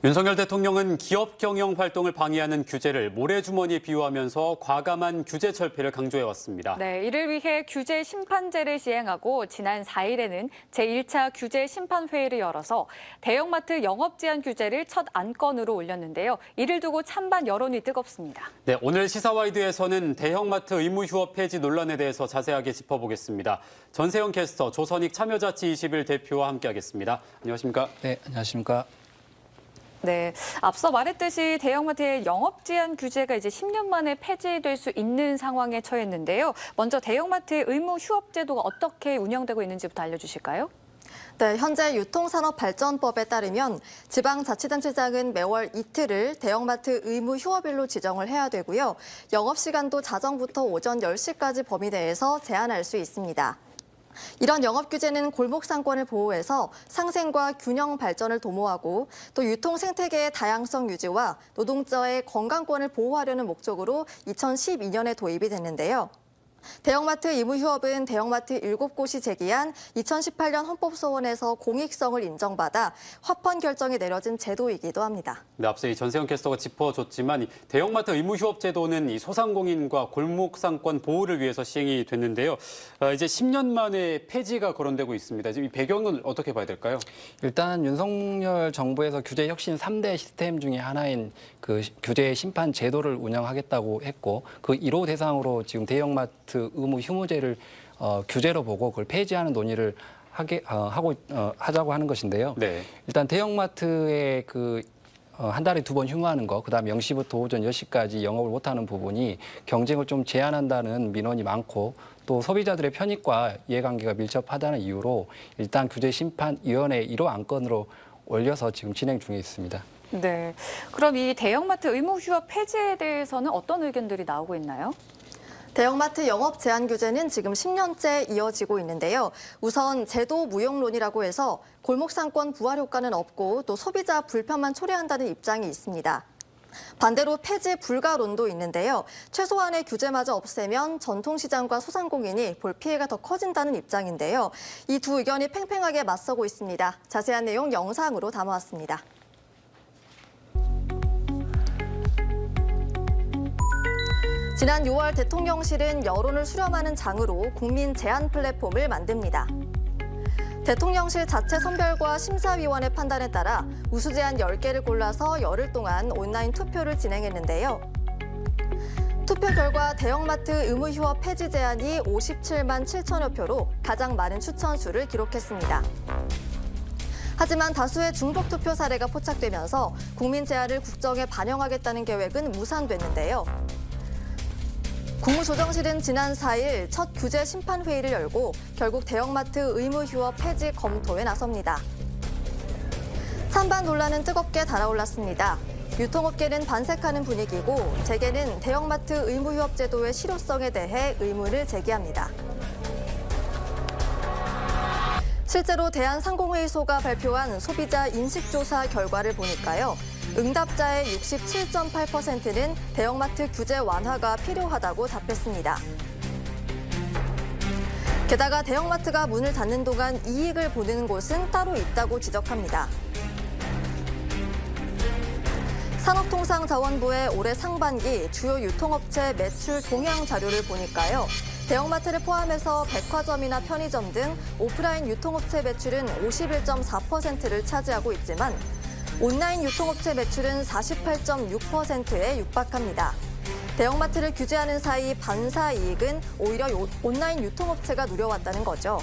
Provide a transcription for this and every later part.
윤석열 대통령은 기업 경영 활동을 방해하는 규제를 모래주머니에 비유하면서 과감한 규제 철폐를 강조해왔습니다. 네, 이를 위해 규제 심판제를 시행하고 지난 4일에는 제1차 규제 심판회의를 열어서 대형마트 영업 제한 규제를 첫 안건으로 올렸는데요. 이를 두고 찬반 여론이 뜨겁습니다. 네, 오늘 시사와이드에서는 대형마트 의무 휴업 폐지 논란에 대해서 자세하게 짚어보겠습니다. 전세영 캐스터, 조선익 참여자치 21 대표와 함께하겠습니다. 안녕하십니까? 네, 안녕하십니까? 네, 앞서 말했듯이 대형마트의 영업 제한 규제가 이제 10년 만에 폐지될 수 있는 상황에 처했는데요. 먼저 대형마트의 의무 휴업 제도가 어떻게 운영되고 있는지부터 알려주실까요? 네, 현재 유통산업발전법에 따르면 지방자치단체장은 매월 이틀을 대형마트 의무 휴업일로 지정을 해야 되고요. 영업시간도 자정부터 오전 10시까지 범위 내에서 제한할 수 있습니다. 이런 영업 규제는 골목 상권을 보호해서 상생과 균형 발전을 도모하고 또 유통 생태계의 다양성 유지와 노동자의 건강권을 보호하려는 목적으로 2012년에 도입이 됐는데요. 대형마트 의무 휴업은 대형마트 7곳이 제기한 2018년 헌법소원에서 공익성을 인정받아 합헌 결정이 내려진 제도이기도 합니다. 네, 앞서 이 전세영 캐스터가 짚어줬지만 이 대형마트 의무 휴업 제도는 이 소상공인과 골목 상권 보호를 위해서 시행이 됐는데요. 이제 10년 만에 폐지가 거론되고 있습니다. 지금 이 배경은 어떻게 봐야 될까요? 일단 윤석열 정부에서 규제 혁신 3대 시스템 중에 하나인 그 규제 심판 제도를 운영하겠다고 했고 그 1호 대상으로 지금 대형마트 의무 휴무제를 규제로 보고 그걸 폐지하는 논의를 하자고 하는 것인데요. 네. 일단 대형마트의 한 달에 2번 휴무하는 거, 그다음에 0시부터 오전 10시까지 영업을 못하는 부분이 경쟁을 좀 제한한다는 민원이 많고 또 소비자들의 편익과 이해관계가 밀접하다는 이유로 일단 규제심판위원회 1호 안건으로 올려서 지금 진행 중에 있습니다. 네, 그럼 이 대형마트 의무 휴업 폐지에 대해서는 어떤 의견들이 나오고 있나요? 대형마트 영업 제한 규제는 지금 10년째 이어지고 있는데요. 우선 제도 무용론이라고 해서 골목 상권 부활 효과는 없고 또 소비자 불편만 초래한다는 입장이 있습니다. 반대로 폐지 불가론도 있는데요. 최소한의 규제마저 없애면 전통시장과 소상공인이 볼 피해가 더 커진다는 입장인데요. 이 두 의견이 팽팽하게 맞서고 있습니다. 자세한 내용 영상으로 담아왔습니다. 지난 6월 대통령실은 여론을 수렴하는 장으로 국민 제안 플랫폼을 만듭니다. 대통령실 자체 선별과 심사위원회 판단에 따라 우수 제안 10개를 골라서 열흘 동안 온라인 투표를 진행했는데요. 투표 결과 대형마트 의무 휴업 폐지 제안이 57만 7천여 표로 가장 많은 추천수를 기록했습니다. 하지만 다수의 중복 투표 사례가 포착되면서 국민 제안을 국정에 반영하겠다는 계획은 무산됐는데요. 국무조정실은 지난 4일 첫 규제 심판회의를 열고 결국 대형마트 의무 휴업 폐지 검토에 나섭니다. 찬반 논란은 뜨겁게 달아올랐습니다. 유통업계는 반색하는 분위기고 재계는 대형마트 의무 휴업 제도의 실효성에 대해 의문을 제기합니다. 실제로 대한상공회의소가 발표한 소비자 인식조사 결과를 보니까요. 응답자의 67.8%는 대형마트 규제 완화가 필요하다고 답했습니다. 게다가 대형마트가 문을 닫는 동안 이익을 보는 곳은 따로 있다고 지적합니다. 산업통상자원부의 올해 상반기 주요 유통업체 매출 동향 자료를 보니까요. 대형마트를 포함해서 백화점이나 편의점 등 오프라인 유통업체 매출은 51.4%를 차지하고 있지만 온라인 유통업체 매출은 48.6%에 육박합니다. 대형마트를 규제하는 사이 반사 이익은 오히려 온라인 유통업체가 누려왔다는 거죠.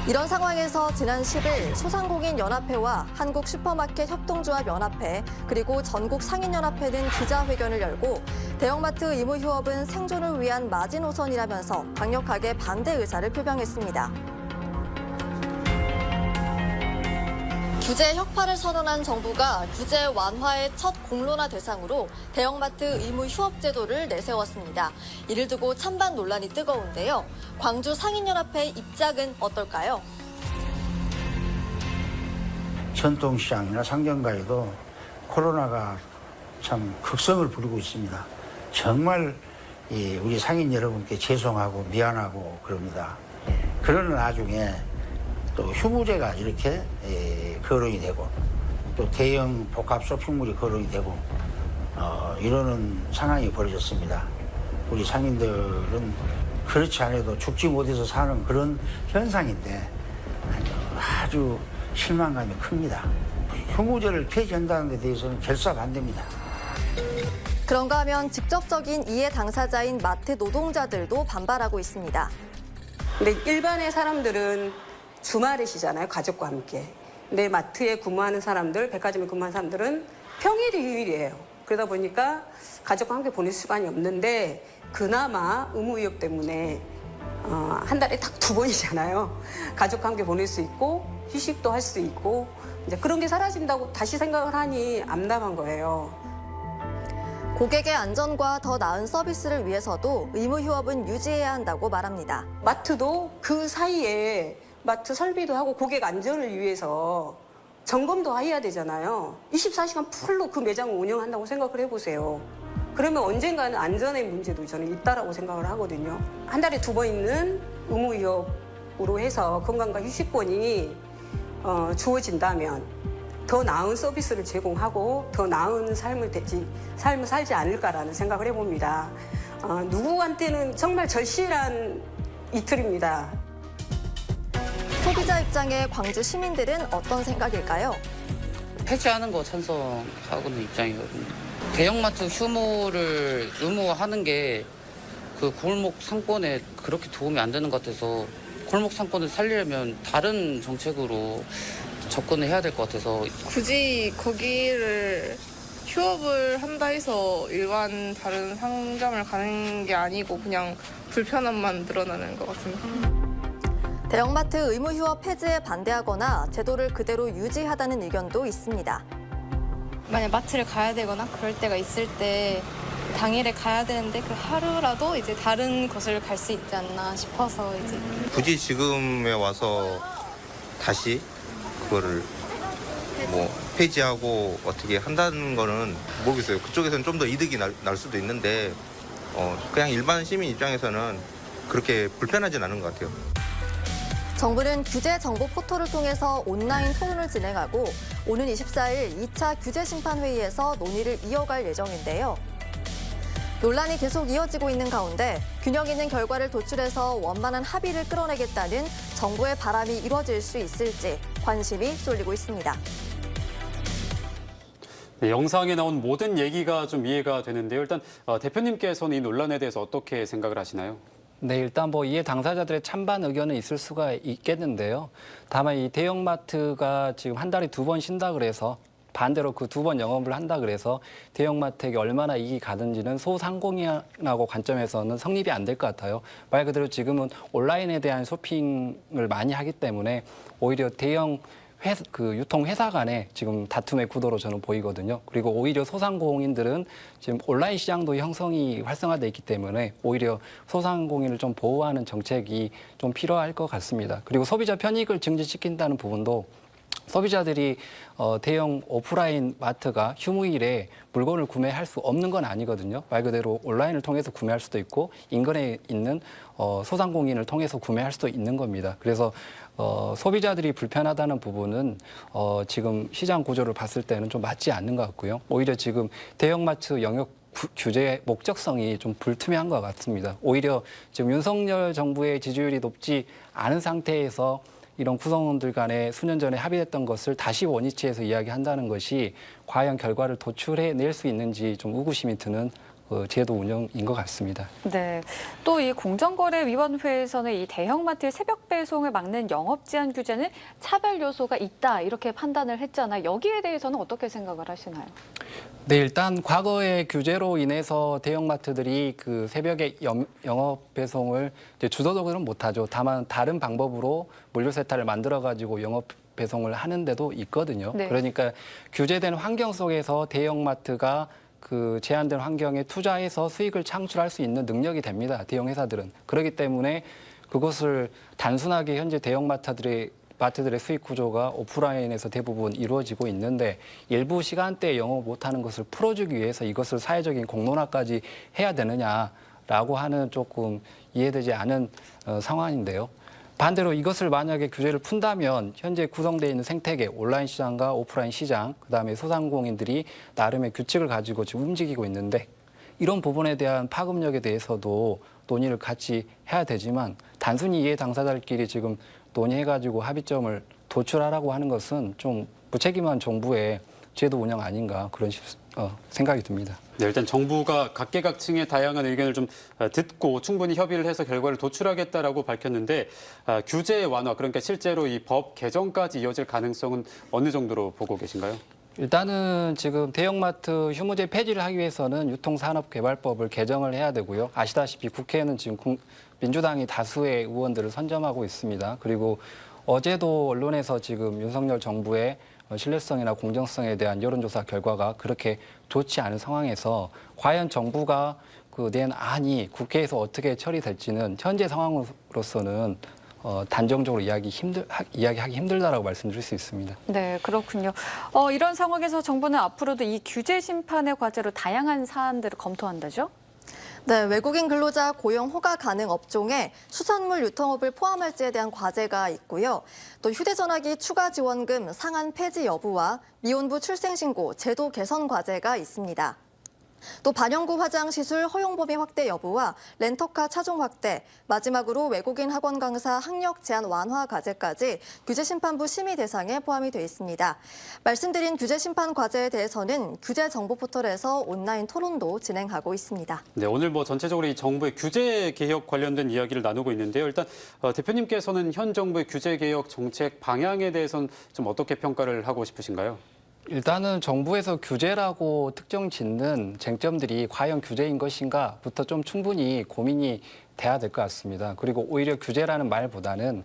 이런 상황에서 지난 10일 소상공인연합회와 한국슈퍼마켓 협동조합연합회 그리고 전국상인연합회는 기자회견을 열고 대형마트 의무 휴업은 생존을 위한 마지노선이라면서 강력하게 반대 의사를 표명했습니다. 규제 혁파를 선언한 정부가 규제 완화의 첫 공론화 대상으로 대형마트 의무 휴업 제도를 내세웠습니다. 이를 두고 찬반 논란이 뜨거운데요. 광주 상인연합회 입장은 어떨까요? 전통시장이나 상점가에도 코로나가 참 극성을 부리고 있습니다. 정말 우리 상인 여러분께 죄송하고 미안하고 그럽니다. 그러는 나중에 또 휴무제가 이렇게 거론이 되고 또 대형 복합 쇼핑몰이 거론이 되고 이러는 상황이 벌어졌습니다. 우리 상인들은 그렇지 않아도 죽지 못해서 사는 그런 현상인데 아주 실망감이 큽니다. 휴무제를 폐지한다는 데 대해서는 결사반대입니다. 그런가 하면 직접적인 이해 당사자인 마트 노동자들도 반발하고 있습니다. 근데 일반의 사람들은 주말에 쉬잖아요, 가족과 함께. 근데 마트에 근무하는 사람들, 백화점에 근무하는 사람들은 평일이 휴일이에요. 그러다 보니까 가족과 함께 보낼 수간이 없는데 그나마 의무위협 때문에 한 달에 딱 2번이잖아요. 가족과 함께 보낼 수 있고 휴식도 할 수 있고 이제 그런 게 사라진다고 다시 생각을 하니 암담한 거예요. 고객의 안전과 더 나은 서비스를 위해서도 의무 휴업은 유지해야 한다고 말합니다. 마트도 그 사이에 마트 설비도 하고 고객 안전을 위해서 점검도 해야 되잖아요. 24시간 풀로 그 매장을 운영한다고 생각을 해보세요. 그러면 언젠가는 안전의 문제도 저는 있다라고 생각을 하거든요. 한 달에 2번 있는 의무휴업으로 해서 건강과 휴식권이 주어진다면 더 나은 서비스를 제공하고 더 나은 삶을 살지 않을까라는 생각을 해봅니다. 누구한테는 정말 절실한 이틀입니다. 소비자 입장에 광주 시민들은 어떤 생각일까요? 폐지하는 거 찬성하고는 입장이거든요. 대형마트 휴무를 의무화하는 게 그 골목 상권에 그렇게 도움이 안 되는 것 같아서 골목 상권을 살리려면 다른 정책으로 접근을 해야 될 것 같아서 굳이 거기를 휴업을 한다 해서 일반 다른 상점을 가는 게 아니고 그냥 불편함만 늘어나는 것 같습니다. 대형마트 의무 휴업 폐지에 반대하거나 제도를 그대로 유지하다는 의견도 있습니다. 만약 마트를 가야 되거나 그럴 때가 있을 때 당일에 가야 되는데 그 하루라도 이제 다른 곳을 갈 수 있지 않나 싶어서 이제 굳이 지금에 와서 다시 그거를 뭐 폐지하고 어떻게 한다는 거는 모르겠어요. 그쪽에서는 좀 더 이득이 날 수도 있는데 그냥 일반 시민 입장에서는 그렇게 불편하진 않은 것 같아요. 정부는 규제 정보 포털을 통해서 온라인 토론을 진행하고 오는 24일 2차 규제 심판 회의에서 논의를 이어갈 예정인데요. 논란이 계속 이어지고 있는 가운데 균형 있는 결과를 도출해서 원만한 합의를 끌어내겠다는 정부의 바람이 이루어질 수 있을지 관심이 쏠리고 있습니다. 네, 영상에 나온 모든 얘기가 좀 이해가 되는데요. 일단 대표님께서는 이 논란에 대해서 어떻게 생각을 하시나요? 네, 일단 뭐 이해 당사자들의 찬반 의견은 있을 수가 있겠는데요. 다만 이 대형마트가 지금 한 달에 2번 쉰다 그래서 반대로 그 2번 영업을 한다 그래서 대형마트에게 얼마나 이익이 가든지는 소상공인하고 관점에서는 성립이 안 될 것 같아요. 말 그대로 지금은 온라인에 대한 쇼핑을 많이 하기 때문에 오히려 대형 유통회사 간에 지금 다툼의 구도로 저는 보이거든요. 그리고 오히려 소상공인들은 지금 온라인 시장도 형성이 활성화돼 있기 때문에 오히려 소상공인을 좀 보호하는 정책이 좀 필요할 것 같습니다. 그리고 소비자 편익을 증진시킨다는 부분도 소비자들이 대형 오프라인 마트가 휴무일에 물건을 구매할 수 없는 건 아니거든요. 말 그대로 온라인을 통해서 구매할 수도 있고 인근에 있는 소상공인을 통해서 구매할 수도 있는 겁니다. 그래서 소비자들이 불편하다는 부분은 지금 시장 구조를 봤을 때는 좀 맞지 않는 것 같고요. 오히려 지금 대형마트 영역 규제의 목적성이 좀 불투명한 것 같습니다. 오히려 지금 윤석열 정부의 지지율이 높지 않은 상태에서 이런 구성원들 간에 수년 전에 합의했던 것을 다시 원위치해서 이야기한다는 것이 과연 결과를 도출해낼 수 있는지 좀 의구심이 드는 제도 운영인 것 같습니다. 네. 또 이 공정거래위원회에서는 이 대형마트의 새벽 배송을 막는 영업 제한 규제는 차별 요소가 있다 이렇게 판단을 했잖아요. 여기에 대해서는 어떻게 생각을 하시나요? 네, 일단 과거의 규제로 인해서 대형마트들이 그 새벽에 영업 배송을 이제 주도적으로는 못하죠. 다만 다른 방법으로 물류 세타를 만들어 가지고 영업 배송을 하는 데도 있거든요. 네. 그러니까 규제된 환경 속에서 대형마트가 그 제한된 환경에 투자해서 수익을 창출할 수 있는 능력이 됩니다. 대형 회사들은. 그렇기 때문에 그것을 단순하게 현재 대형마트들의 수익 구조가 오프라인에서 대부분 이루어지고 있는데 일부 시간대에 영업 못하는 것을 풀어주기 위해서 이것을 사회적인 공론화까지 해야 되느냐라고 하는 조금 이해되지 않은 상황인데요. 반대로 이것을 만약에 규제를 푼다면 현재 구성되어 있는 생태계, 온라인 시장과 오프라인 시장, 그다음에 소상공인들이 나름의 규칙을 가지고 지금 움직이고 있는데 이런 부분에 대한 파급력에 대해서도 논의를 같이 해야 되지만 단순히 이해 당사자들끼리 지금 논의해가지고 합의점을 도출하라고 하는 것은 좀 무책임한 정부의 제도 운영 아닌가 그런 생각이 듭니다. 네, 일단 정부가 각계각층의 다양한 의견을 좀 듣고 충분히 협의를 해서 결과를 도출하겠다라고 밝혔는데 규제 완화, 그러니까 실제로 이 법 개정까지 이어질 가능성은 어느 정도로 보고 계신가요? 일단은 지금 대형마트 휴무제 폐지를 하기 위해서는 유통산업개발법을 개정을 해야 되고요. 아시다시피 국회에는 지금 민주당이 다수의 의원들을 선점하고 있습니다. 그리고 어제도 언론에서 지금 윤석열 정부의 신뢰성이나 공정성에 대한 여론조사 결과가 그렇게 좋지 않은 상황에서 과연 정부가 낸 안이 국회에서 어떻게 처리될지는 현재 상황으로서는 단정적으로 이야기하기 힘들다라고 말씀드릴 수 있습니다. 네, 그렇군요. 이런 상황에서 정부는 앞으로도 이 규제 심판의 과제로 다양한 사안들을 검토한다죠? 네, 외국인 근로자 고용 허가 가능 업종에 수산물 유통업을 포함할지에 대한 과제가 있고요. 또 휴대전화기 추가 지원금 상한 폐지 여부와 미혼부 출생신고 제도 개선 과제가 있습니다. 또 반영구 화장 시술 허용 범위 확대 여부와 렌터카 차종 확대, 마지막으로 외국인 학원 강사 학력 제한 완화 과제까지 규제심판부 심의 대상에 포함이 되어 있습니다. 말씀드린 규제심판 과제에 대해서는 규제정보 포털에서 온라인 토론도 진행하고 있습니다. 네, 오늘 전체적으로 이 정부의 규제 개혁 관련된 이야기를 나누고 있는데요. 일단 대표님께서는 현 정부의 규제 개혁 정책 방향에 대해서는 좀 어떻게 평가를 하고 싶으신가요? 일단은 정부에서 규제라고 특정 짓는 쟁점들이 과연 규제인 것인가부터 좀 충분히 고민이 돼야 될 것 같습니다. 그리고 오히려 규제라는 말보다는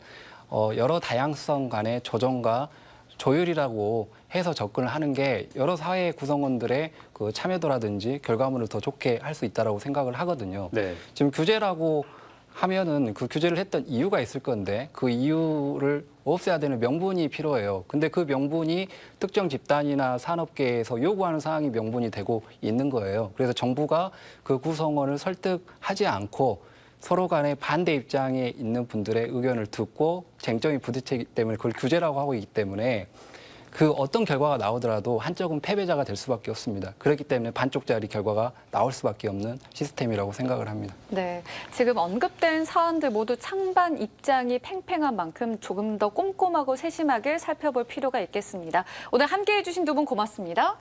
여러 다양성 간의 조정과 조율이라고 해서 접근을 하는 게 여러 사회 구성원들의 그 참여도라든지 결과물을 더 좋게 할 수 있다고 생각을 하거든요. 네. 지금 규제라고 하면은 그 규제를 했던 이유가 있을 건데 그 이유를 없애야 되는 명분이 필요해요. 근데 그 명분이 특정 집단이나 산업계에서 요구하는 사항이 명분이 되고 있는 거예요. 그래서 정부가 그 구성원을 설득하지 않고 서로 간에 반대 입장에 있는 분들의 의견을 듣고 쟁점이 부딪히기 때문에 그걸 규제라고 하고 있기 때문에 그 어떤 결과가 나오더라도 한쪽은 패배자가 될 수밖에 없습니다. 그렇기 때문에 반쪽짜리 결과가 나올 수밖에 없는 시스템이라고 생각을 합니다. 네, 지금 언급된 사안들 모두 찬반 입장이 팽팽한 만큼 조금 더 꼼꼼하고 세심하게 살펴볼 필요가 있겠습니다. 오늘 함께해 주신 두 분 고맙습니다.